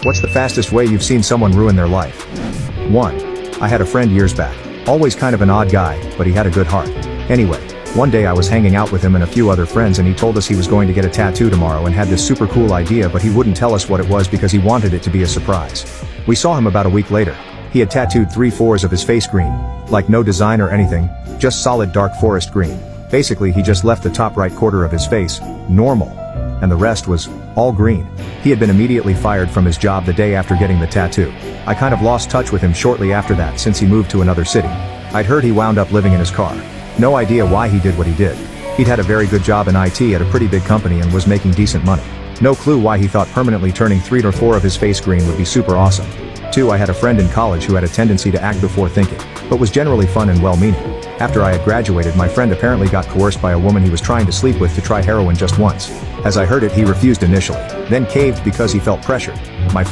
What's the fastest way you've seen someone ruin their life? 1. I had a friend years back. Always kind of an odd guy, but he had a good heart. Anyway, one day I was hanging out with him and a few other friends and he told us he was going to get a tattoo tomorrow and had this super cool idea, but he wouldn't tell us what it was because he wanted it to be a surprise. We saw him about a week later. He had tattooed 3/4 of his face green. Like no design or anything, just solid dark forest green. Basically he just left the top right quarter of his face normal, and the rest was all green. He had been immediately fired from his job the day after getting the tattoo. I kind of lost touch with him shortly after that since he moved to another city. I'd heard he wound up living in his car. No idea why he did what he did. He'd had a very good job in IT at a pretty big company and was making decent money. No clue why he thought permanently turning 3 or 4 of his face green would be super awesome. 2. I had a friend in college who had a tendency to act before thinking, but was generally fun and well-meaning. After I had graduated, my friend apparently got coerced by a woman he was trying to sleep with to try heroin just once. As I heard it, he refused initially, then caved because he felt pressured. My